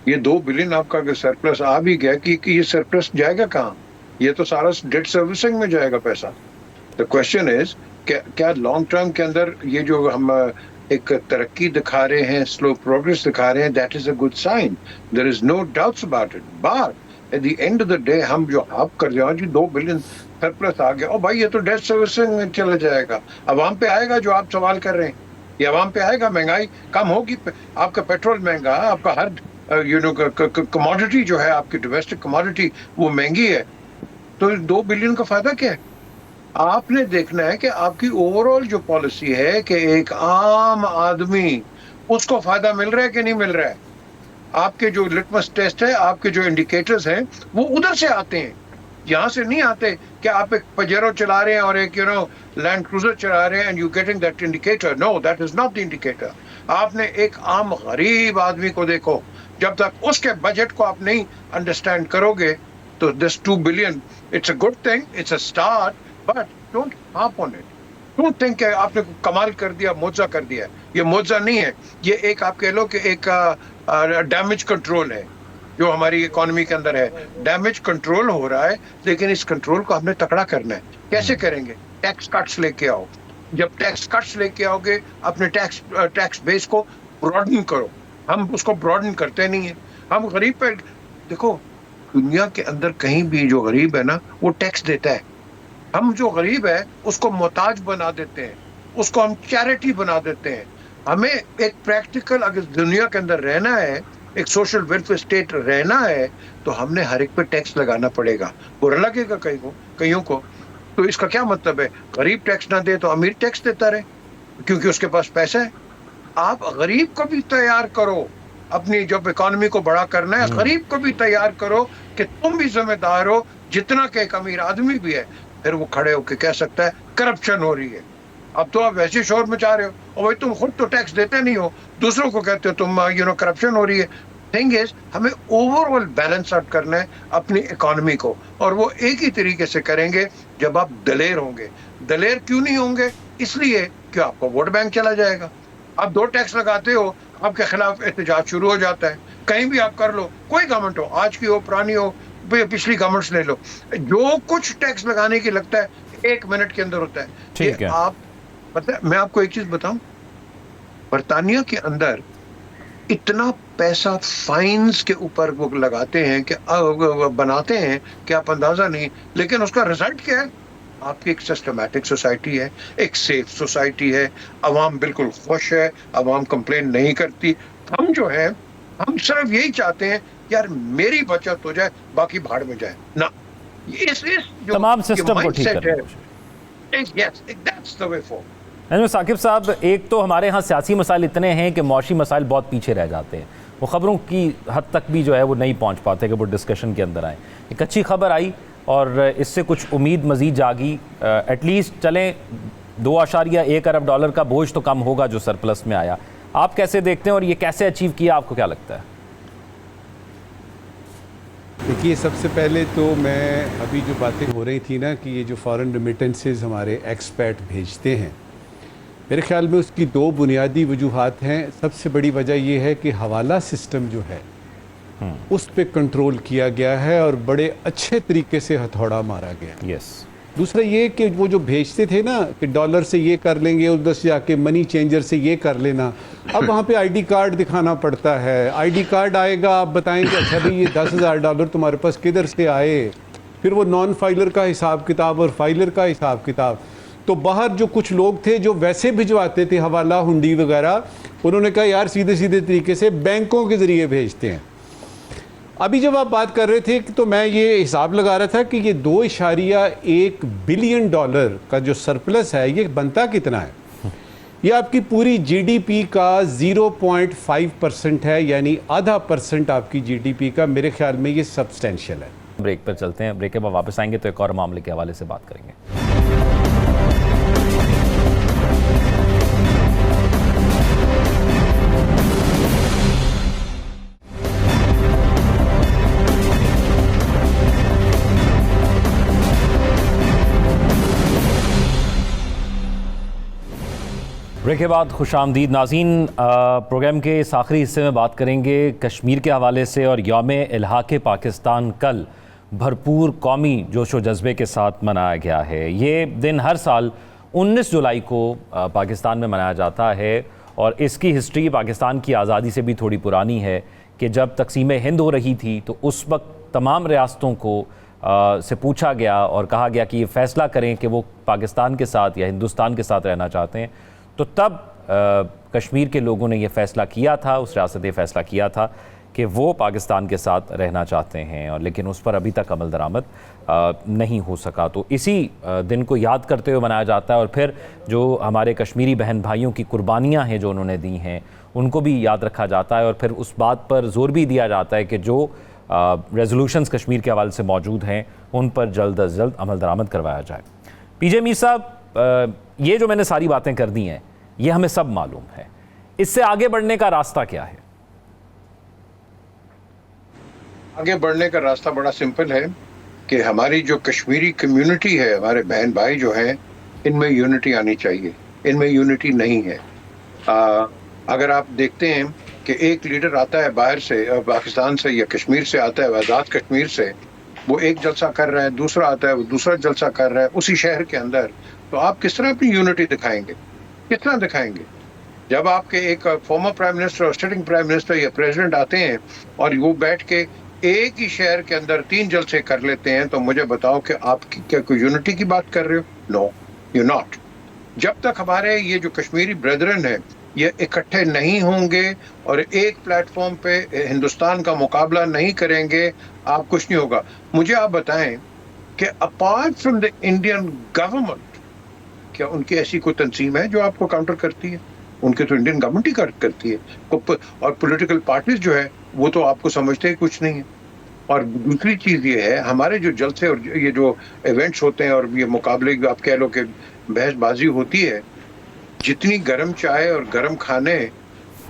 یہ 2 بلین آپ کا اگر سرپلس آ بھی گیا کہ یہ سرپلس جائے گا کہاں؟ یہ تو سارا ڈیٹ سروسنگ میں جائے گا پیسہ. دا کوشچن از کہ کیا لانگ ٹرم کے اندر یہ جو ہم ایک ترقی دکھا رہے ہیں، سلو پروگرس دکھا رہے ہیں، that is a good sign. There is no doubts about it. But at the end of the day ہم جو آپ کر جائیں جی 2 بلین سرپلس آ گیا، اور بھائی یہ تو ڈیٹ سروسنگ میں چلا جائے گا. عوام پہ آئے گا جو آپ سوال کر رہے ہیں، یہ عوام پہ آئے گا. مہنگائی کم ہوگی، آپ کا پیٹرول مہنگا، آپ کا ہر کموڈٹی جو ہے آپ کی ڈومیسٹک کموڈٹی وہ مہنگی ہے. تو 2 بلین کا فائدہ کیا ہے؟ آپ نے دیکھنا ہے کہ آپ کی اوور آل جو پالیسی ہے کہ ایک عام آدمی اس کو فائدہ مل رہا ہے کہ نہیں مل رہا ہے. آپ کے جو لٹمس ٹیسٹ ہے، آپ کے جو انڈیکیٹرز ہیں وہ ادھر سے آتے ہیں، یہاں سے نہیں آتے کہ آپ ایک پجیرو چلا رہے ہیں اور ایک لینڈ کروزر چلا رہے ہیں and you getting that indicator. No, that is not the indicator. آپ نے ایک عام غریب آدمی کو دیکھو. جب تک اس کے بجٹ کو آپ نہیں انڈرسٹینڈ کرو گے تو this 2 billion it's a good thing, it's a start, but don't hop on it. Don't think کہ آپ نے کمال کر دیا، معجزہ کر دیا. یہ معجزہ نہیں ہے، یہ ایک آپ کہہ لو کہ ایک ڈیمیج کنٹرول ہے جو ہماری اکانومی کے اندر ہے. ڈیمیج کنٹرول ہو رہا ہے، لیکن اس کنٹرول کو ہم نے تکڑا کرنا ہے. کیسے کریں گے؟ ٹیکس کٹس لے کے آؤ. جب ٹیکس کٹس لے کے آؤ گے، اپنے ٹیکس بیس کو براڈن کرو. ہم اس کو براڈن کرتے نہیں ہیں. ہم غریب پہ دیکھو، دنیا کے اندر کہیں بھی جو غریب ہے نا وہ ٹیکس دیتا ہے. ہم جو غریب ہے اس کو محتاج بنا دیتے ہیں، اس کو ہم چیریٹی بنا دیتے ہیں. ہمیں ایک پریکٹیکل اگر دنیا کے اندر رہنا ہے، ایک سوشل ویلفیئر اسٹیٹ رہنا ہے، تو ہم نے ہر ایک پہ ٹیکس لگانا پڑے گا. برا لگے گا کئیوں کو. تو اس کا کیا مطلب ہے؟ غریب ٹیکس نہ دے تو امیر ٹیکس دیتا رہے کیونکہ اس کے پاس پیسہ ہے. آپ غریب کو بھی تیار کرو، اپنی جب اکانومی کو بڑا کرنا ہے غریب کو بھی تیار کرو کہ تم بھی ذمہ دار ہو جتنا کہ ایک امیر آدمی بھی ہے. پھر وہ کھڑے ہو کے کہہ سکتا ہے کرپشن ہو رہی ہے. اب تو آپ ویسے شور مچا رہے ہو، اور بھائی تم خود تو ٹیکس دیتے نہیں ہو، دوسروں کو کہتے ہو تم کرپشن ہو رہی ہے. تھنگ از ہمیں اوور آل بیلنس آؤٹ کرنا ہے اپنی اکانومی کو، اور وہ ایک ہی طریقے سے کریں گے جب آپ دلیر ہوں گے. دلیر کیوں نہیں ہوں گے؟ اس لیے کہ آپ کا ووٹ بینک چلا جائے گا. آپ 2 ٹیکس لگاتے ہو، آپ کے خلاف احتجاج شروع ہو جاتا ہے. کہیں بھی آپ کر لو، کوئی گورنمنٹ ہو، آج کی ہو پرانی ہو، پچھلی گورنمنٹس لے لو، جو کچھ ٹیکس لگانے کی لگتا ہے 1 منٹ کے اندر ہوتا ہے.
ٹھیک ہے.
آپ میں آپ کو ایک چیز بتاؤں، برطانیہ کے اندر اتنا پیسہ فائنز کے اوپر وہ لگاتے ہیں کہ بناتے ہیں کہ آپ اندازہ نہیں، لیکن اس کا رزلٹ کیا ہے؟ آپ کی ایک سسٹمیٹک سوسائٹی ہے, ایک سیف سوسائٹی ہے, عوام بالکل خوش ہے, عوام کمپلین نہیں کرتی. ہم جو ہیں ہم صرف یہی چاہتے ہیں یار میری بچت ہو جائے, باقی بھاڑ میں جائے نہ.
تمام سسٹم کو ٹھیک کرنے کی کوشش. ثاقب صاحب, ایک تو ہمارے ہاں سیاسی مسائل اتنے ہیں کہ معاشی مسائل بہت پیچھے رہ جاتے ہیں, وہ خبروں کی حد تک بھی جو ہے وہ نہیں پہنچ پاتے کہ وہ ڈسکشن کے اندر آئیں. ایک اچھی خبر آئی اور اس سے کچھ امید مزید جاگی, ایٹ لیسٹ چلیں $2.1 ارب کا بوجھ تو کم ہوگا جو سرپلس میں آیا. آپ کیسے دیکھتے ہیں اور یہ کیسے اچیو کیا, آپ کو کیا لگتا ہے؟
دیکھیے, سب سے پہلے تو میں ابھی جو باتیں ہو رہی تھی نا کہ یہ جو فارن ریمیٹنسز ہمارے ایکسپیٹ بھیجتے ہیں, میرے خیال میں اس کی 2 بنیادی وجوہات ہیں. سب سے بڑی وجہ یہ ہے کہ حوالہ سسٹم جو ہے اس پہ کنٹرول کیا گیا ہے اور بڑے اچھے طریقے سے ہتھوڑا مارا گیا.
یس.
دوسرا یہ کہ وہ جو بھیجتے تھے نا کہ ڈالر سے یہ کر لیں گے, ادھر سے جا کے منی چینجر سے یہ کر لینا, اب وہاں پہ آئی ڈی کارڈ دکھانا پڑتا ہے. آئی ڈی کارڈ آئے گا, آپ بتائیں کہ اچھا بھائی یہ $10,000 تمہارے پاس کدھر سے آئے, پھر وہ نان فائلر کا حساب کتاب اور فائلر کا حساب کتاب. تو باہر جو کچھ لوگ تھے جو ویسے بھجواتے تھے حوالہ ہنڈی وغیرہ, انہوں نے کہا یار سیدھے سیدھے طریقے سے بینکوں کے ذریعے بھیجتے ہیں. ابھی جب آپ بات کر رہے تھے تو میں یہ حساب لگا رہا تھا کہ یہ $2.1 بلین کا جو سرپلس ہے یہ بنتا کتنا ہے. یہ آپ کی پوری جی ڈی پی کا 0.5% ہے, یعنی ½ % آپ کی جی ڈی پی کا. میرے خیال میں یہ سبسٹینشیل ہے.
بریک پر چلتے ہیں, بریک کے بعد واپس آئیں گے تو ایک اور معاملے کے حوالے سے بات کریں گے. بریک کے بعد خوش آمدید ناظرین. پروگرام کے اس آخری حصے میں بات کریں گے کشمیر کے حوالے سے, اور یوم الحاق پاکستان کل بھرپور قومی جوش و جذبے کے ساتھ منایا گیا ہے. یہ دن ہر سال 19 جولائی کو پاکستان میں منایا جاتا ہے, اور اس کی ہسٹری پاکستان کی آزادی سے بھی تھوڑی پرانی ہے کہ جب تقسیم ہند ہو رہی تھی تو اس وقت تمام ریاستوں کو سے پوچھا گیا اور کہا گیا کہ یہ فیصلہ کریں کہ وہ پاکستان کے ساتھ یا ہندوستان کے ساتھ رہنا چاہتے ہیں. تو تب کشمیر کے لوگوں نے یہ فیصلہ کیا تھا, اس ریاست نے فیصلہ کیا تھا کہ وہ پاکستان کے ساتھ رہنا چاہتے ہیں, اور لیکن اس پر ابھی تک عمل درآمد نہیں ہو سکا. تو اسی دن کو یاد کرتے ہوئے منایا جاتا ہے, اور پھر جو ہمارے کشمیری بہن بھائیوں کی قربانیاں ہیں جو انہوں نے دی ہیں ان کو بھی یاد رکھا جاتا ہے, اور پھر اس بات پر زور بھی دیا جاتا ہے کہ جو ریزولوشنز کشمیر کے حوالے سے موجود ہیں ان پر جلد از جلد عمل درآمد کروایا جائے. پی جے میر صاحب, یہ جو میں نے ساری باتیں کر دی ہیں یہ ہمیں سب معلوم ہے, اس سے آگے بڑھنے کا راستہ کیا ہے؟
آگے بڑھنے کا راستہ بڑا سمپل ہے کہ ہماری جو کشمیری کمیونٹی ہے, ہمارے بہن بھائی جو ہیں, ان میں یونٹی آنی چاہیے. ان میں یونٹی نہیں ہے. اگر آپ دیکھتے ہیں کہ ایک لیڈر آتا ہے باہر سے, پاکستان سے یا کشمیر سے آتا ہے, آزاد کشمیر سے, وہ ایک جلسہ کر رہا ہے, دوسرا آتا ہے وہ دوسرا جلسہ کر رہا ہے اسی شہر کے اندر, تو آپ کس طرح اپنی یونٹی دکھائیں گے؟ کتنا دکھائیں گے؟ جب آپ کے ایک فارمر پرائم منسٹر اور سٹنگ پرائم منسٹر یا پریزیڈنٹ آتے ہیں اور وہ بیٹھ کے ایک ہی شہر کے اندر 3 جلسے کر لیتے ہیں, تو مجھے بتاؤ کہ آپ کیا کوئی یونٹی کی بات کر رہے ہو؟ نو, یو ناٹ. جب تک ہمارے یہ جو کشمیری بردرن ہیں یہ اکٹھے نہیں ہوں گے اور ایک پلیٹ فارم پہ ہندوستان کا مقابلہ نہیں کریں گے, آپ کچھ نہیں ہوگا. مجھے آپ بتائیں کہ apart from the Indian government, کیا ان کی ایسی کوئی تنظیم ہے جو آپ کو کاؤنٹر کرتی ہے؟ ان کے تو انڈین گورنمنٹ ہی کرتی ہے, اور پولیٹیکل پارٹیز جو ہے وہ تو آپ کو سمجھتے ہی کچھ نہیں ہے. اور دوسری چیز یہ ہے, ہمارے جو جلسے اور یہ جو ایونٹس ہوتے ہیں اور یہ مقابلے آپ کہہ لو کہ بحث بازی ہوتی ہے, جتنی گرم چائے اور گرم کھانے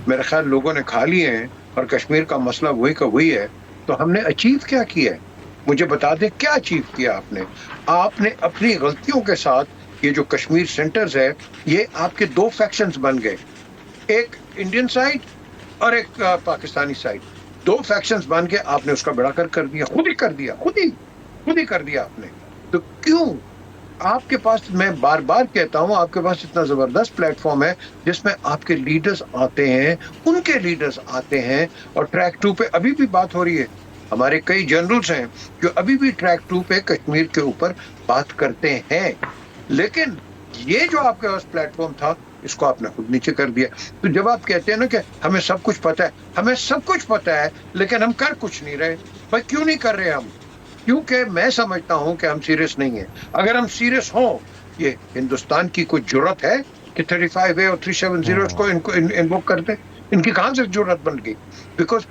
میرے خیال لوگوں نے کھا لیے ہیں اور کشمیر کا مسئلہ وہی کا وہی ہے, تو ہم نے اچیو کیا کیا ہے؟ مجھے بتا دیں کیا اچیو کیا آپ نے؟ آپ نے اپنی غلطیوں کے ساتھ یہ جو کشمیر سینٹرز ہے یہ آپ کے 2 فیکشنز بن گئے, ایک انڈین سائڈ اور ایک پاکستانی سائڈ. 2 فیکشنز بن کے آپ نے اس کا بیڑا کر دیا, خود ہی کر دیا آپ نے. تو کیوں آپ کے پاس, میں بار بار کہتا ہوں, آپ کے پاس اتنا زبردست پلیٹ فارم ہے جس میں آپ کے لیڈرز آتے ہیں, ان کے لیڈرز آتے ہیں, اور ٹریک 2 پہ ابھی بھی بات ہو رہی ہے ہمارے کئی جنرلز ہیں جو ابھی بھی ٹریک 2 پہ کشمیر کے اوپر بات کرتے ہیں، لیکن یہ جو آپ کے پاس پلیٹ فارم تھا اس کو آپ نے خود نیچے کر دیا. تو جب آپ کہتے ہیں نا کہ ہمیں سب کچھ پتہ ہے، ہمیں سب کچھ پتہ ہے لیکن ہم کر کچھ نہیں رہے. بھائی کیوں نہیں کر رہے ہم؟ کیونکہ میں سمجھتا ہوں کہ ہم سیریس نہیں ہیں. اگر ہم سیریس ہوں، یہ ہندوستان کی کوئی جرت ہے کہ 35A اور 370 اس کو انووک کرتے؟ ان کی کہاں سے جرت بن گئی؟ بیکاز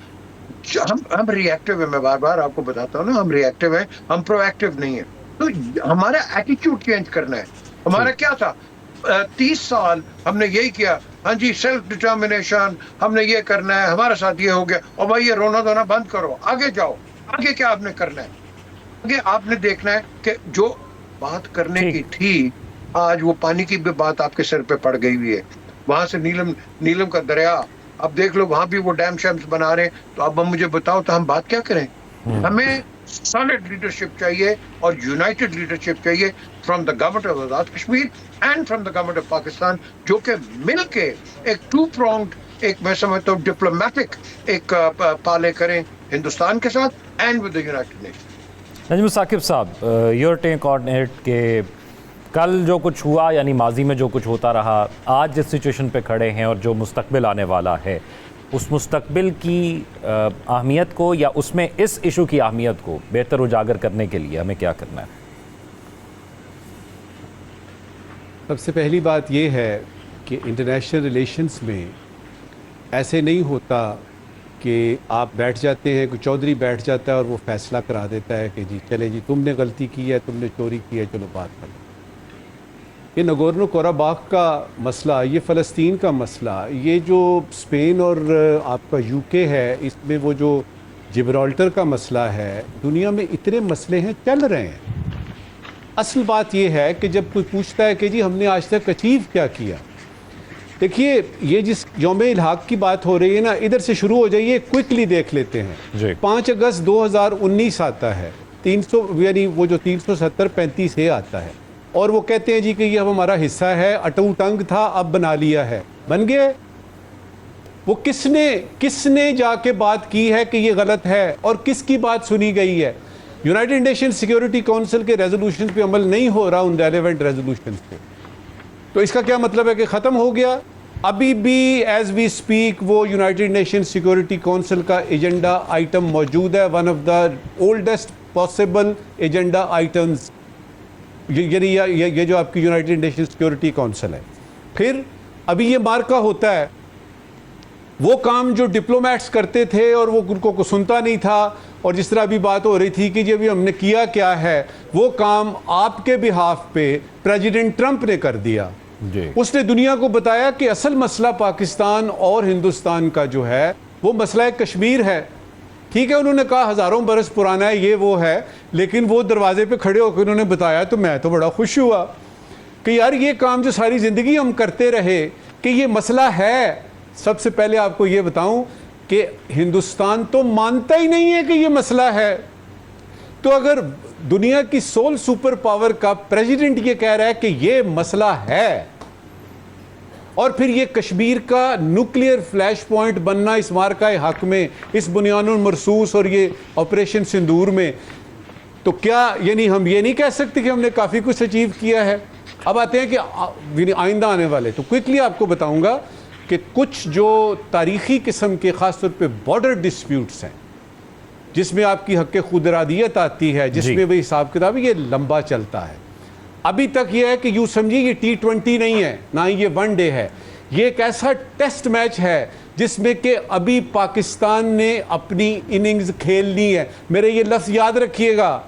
ہم ری ایکٹیو ہیں. میں بار بار آپ کو بتاتا ہوں نا، ہم ری ایکٹیو ہیں، ہم پرو ایکٹیو نہیں ہیں. تو ہمارا ایٹیٹیوڈ چینج کرنا ہے. ہمارا کیا تھا 30 سال ہم نے یہی کیا، ہاں جی سیلف ڈٹرمنیشن، ہم نے یہ کرنا ہے، ہمارے ساتھ یہ ہو گیا، اور بھائی یہ رونا دھونا بند کرو، آگے جاؤ. آگے کیا آپ نے کرنا ہے؟ آگے آپ نے دیکھنا ہے کہ جو بات کرنے کی تھی آج وہ پانی کی بھی بات آپ کے سر پہ پڑ گئی ہوئی ہے. وہاں سے نیلم کا دریا اب دیکھ لو، وہاں بھی وہ ڈیم شیمز بنا رہے ہیں. تو اب ہم مجھے بتاؤ تو ہم بات کیا کریں؟ ہمیں سالڈ لیڈرشپ چاہیے اور یونائٹڈ لیڈرشپ چاہیے from the government of Azad Kashmir and from the government of Pakistan, جو کہ مل کے ایک 2 pronged، ایک میں سمجھتا ہوں ڈپلومیٹک ایک پالے کریں ہندوستان کے ساتھ and with the United Nation.
Najam Saqib صاحب، یور ٹیک آن اٹ کہ کل جو کچھ ہوا، یعنی ماضی میں جو کچھ ہوتا رہا، آج جس سچویشن پہ کھڑے ہیں اور جو مستقبل آنے والا ہے، اس مستقبل کی اہمیت کو یا اس میں اس ایشو کی اہمیت کو بہتر اجاگر کرنے کے لیے ہمیں کیا کرنا ہے؟
سب سے پہلی بات یہ ہے کہ انٹرنیشنل ریلیشنز میں ایسے نہیں ہوتا کہ آپ بیٹھ جاتے ہیں، کوئی چودھری بیٹھ جاتا ہے اور وہ فیصلہ کرا دیتا ہے کہ جی چلے جی تم نے غلطی کی ہے، تم نے چوری کی ہے، چلو بات کرو. یہ نگورنو قرباخ کا مسئلہ، یہ فلسطین کا مسئلہ، یہ جو اسپین اور آپ کا UK ہے، اس میں وہ جو جبرالٹر کا مسئلہ ہے، دنیا میں اتنے مسئلے ہیں چل رہے ہیں. اصل بات یہ ہے کہ جب کوئی پوچھتا ہے کہ جی ہم نے آج تک اچیو کیا کیا، دیکھیے یہ جس یوم الحاق کی بات ہو رہی ہے نا، ادھر سے شروع ہو جائیے، کوئکلی دیکھ لیتے ہیں. 5 اگست 2019 آتا ہے، 300 یعنی وہ جو 370-35 آتا ہے، اور وہ کہتے ہیں جی کہ یہ اب ہمارا حصہ ہے، اٹو ٹنگ تھا اب بنا لیا ہے. بن گئے؟ وہ کس نے جا کے بات کی ہے کہ یہ غلط ہے، اور کس کی بات سنی گئی ہے؟ یونائٹڈ نیشن سیکیورٹی کونسل کے ریزولوشن پہ عمل نہیں ہو رہا، ان ریلیونٹ ریزولوشن پہ. تو اس کا کیا مطلب ہے کہ ختم ہو گیا؟ ابھی بھی ایز وی اسپیک وہ یونائٹڈ نیشن سیکیورٹی کونسل کا ایجنڈا آئٹم موجود ہے، one of the oldest possible agenda items, یعنی یہ جو آپ کی یونائٹڈ نیشن سیکیورٹی کونسل ہے. پھر ابھی یہ مارکا ہوتا ہے، وہ کام جو ڈپلومیٹس کرتے تھے اور وہ ان کو سنتا نہیں تھا، اور جس طرح ابھی بات ہو رہی تھی کہ جب ہم نے کیا ہے، وہ کام آپ کے بہاف پہ پریزیڈنٹ ٹرمپ نے کر دیا. اس نے دنیا کو بتایا کہ اصل مسئلہ پاکستان اور ہندوستان کا جو ہے وہ مسئلہ کشمیر ہے. ٹھیک ہے، انہوں نے کہا ہزاروں برس پرانا ہے، یہ وہ ہے، لیکن وہ دروازے پہ کھڑے ہو کے انہوں نے بتایا تو میں تو بڑا خوش ہوا کہ یار یہ کام جو ساری زندگی ہم کرتے رہے کہ یہ مسئلہ ہے. سب سے پہلے آپ کو یہ بتاؤں کہ ہندوستان تو مانتا ہی نہیں ہے کہ یہ مسئلہ ہے. تو اگر دنیا کی سول سپر پاور کا پریزیڈنٹ یہ کہہ رہا ہے کہ یہ مسئلہ ہے، اور پھر یہ کشمیر کا نیوکلیئر فلیش پوائنٹ بننا اس مارکہ حق میں، اس بنیان المرصوص اور یہ آپریشن سندور میں، تو کیا یعنی ہم یہ نہیں کہہ سکتے کہ ہم نے کافی کچھ اچیو کیا ہے؟ اب آتے ہیں کہ آئندہ آنے والے، تو کوئکلی آپ کو بتاؤں گا کہ کچھ جو تاریخی قسم کے خاص طور پہ بارڈر ڈسپیوٹس ہیں، جس میں آپ کی حق خود ارادیت آتی ہے، جس میں وہ حساب کتاب یہ لمبا چلتا ہے. ابھی تک یہ ہے کہ یوں سمجھیے یہ T20 نہیں ہے، نہ ہی یہ 1 ڈے ہے، یہ ایک ایسا ٹیسٹ میچ ہے جس میں کہ ابھی پاکستان نے اپنی اننگز کھیلنی ہے. میرے یہ لفظ یاد رکھیے گا،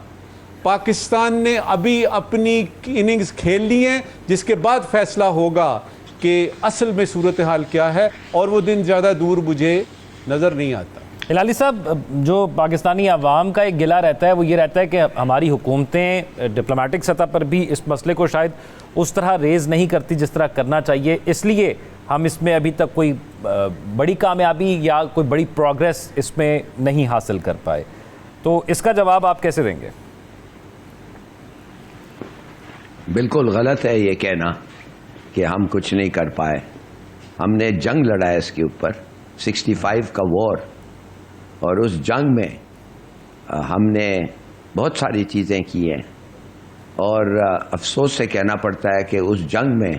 پاکستان نے ابھی اپنی اننگز کھیلنی ہے، جس کے بعد فیصلہ ہوگا کہ اصل میں صورتحال کیا ہے، اور وہ دن زیادہ دور مجھے نظر نہیں آتا.
ہلالی صاحب، جو پاکستانی عوام کا ایک گلہ رہتا ہے وہ یہ رہتا ہے کہ ہماری حکومتیں ڈپلومیٹک سطح پر بھی اس مسئلے کو شاید اس طرح ریز نہیں کرتی جس طرح کرنا چاہیے، اس لیے ہم اس میں ابھی تک کوئی بڑی کامیابی یا کوئی بڑی پروگریس اس میں نہیں حاصل کر پائے. تو اس کا جواب آپ کیسے دیں گے؟
بالکل غلط ہے یہ کہنا کہ ہم کچھ نہیں کر پائے. ہم نے جنگ لڑا ہے اس کے اوپر، 65 کا وار، اور اس جنگ میں ہم نے بہت ساری چیزیں کی ہیں، اور افسوس سے کہنا پڑتا ہے کہ اس جنگ میں،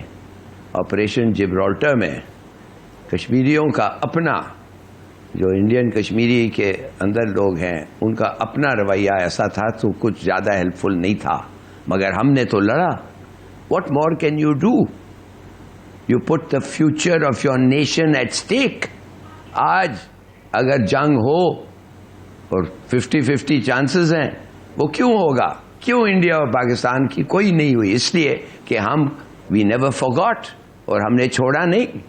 آپریشن جبرالٹر میں، کشمیریوں کا اپنا، جو انڈین کشمیری کے اندر لوگ ہیں، ان کا اپنا رویہ ایسا تھا تو کچھ زیادہ ہیلپ فل نہیں تھا، مگر ہم نے تو لڑا. What more can you do? You put the future of your nation at stake. آج اگر جنگ ہو اور 50-50 چانسز ہیں، وہ کیوں ہوگا؟ کیوں انڈیا اور پاکستان کی کوئی نہیں ہوئی؟ اس لیے کہ ہم وی نیور فورگاٹ، اور ہم نے چھوڑا نہیں.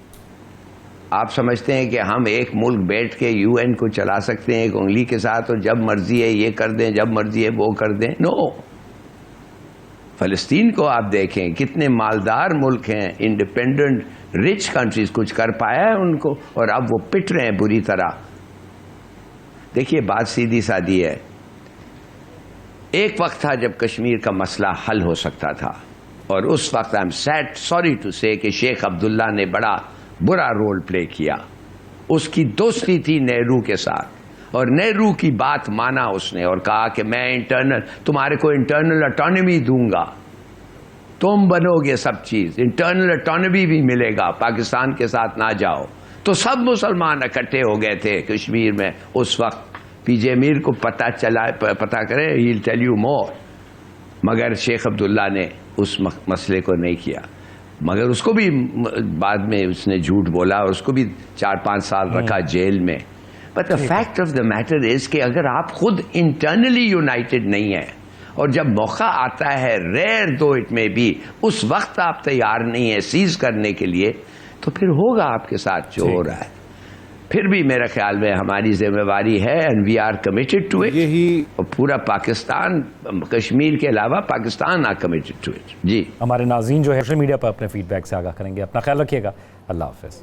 آپ سمجھتے ہیں کہ ہم ایک ملک بیٹھ کے UN کو چلا سکتے ہیں ایک انگلی کے ساتھ، اور جب مرضی ہے یہ کر دیں، جب مرضی ہے وہ کر دیں؟ نو. فلسطین کو آپ دیکھیں، کتنے مالدار ملک ہیں، انڈیپینڈنٹ رچ کنٹریز، کچھ کر پایا ہے ان کو، اور اب وہ پٹ رہے ہیں بری طرح. دیکھیے بات سیدھی سادی ہے. ایک وقت تھا جب کشمیر کا مسئلہ حل ہو سکتا تھا، اور اس وقت آئی ایم سوری ٹو سے کہ شیخ عبداللہ نے بڑا برا رول پلے کیا. اس کی دوستی تھی نہرو کے ساتھ، اور نہرو کی بات مانا اس نے، اور کہا کہ میں تمہارے کو انٹرنل اٹانومی دوں گا، تم بنو گے سب چیز، انٹرنل اٹانومی بھی ملے گا، پاکستان کے ساتھ نہ جاؤ. تو سب مسلمان اکٹھے ہو گئے تھے کشمیر میں اس وقت. پی جے میر کو پتہ کرے، ہی ول ٹیل یو مور. مگر شیخ عبداللہ نے اس مسئلے کو نہیں کیا، مگر اس کو بھی بعد میں اس نے جھوٹ بولا، اور اس کو بھی 4-5 سال رکھا جیل میں. But the fact of the matter is کہ اگر آپ خود انٹرنلی یونائٹڈ نہیں ہیں، اور جب موقع آتا ہے، ریئر دو اٹ میں بھی، اس وقت آپ تیار نہیں ہیں سیز کرنے کے لیے، تو پھر ہوگا آپ کے ساتھ جو ہو رہا ہے. پھر بھی میرے خیال میں ہماری ذمہ داری ہے، and we are committed to it. اور پورا پاکستان، کشمیر کے علاوہ Pakistan are committed to it. جی
ہمارے ناظرین جو ہے سوشل میڈیا پر اپنے فیڈ بیک سے آگاہ کریں گے. اپنا خیال رکھیے گا. اللہ حافظ.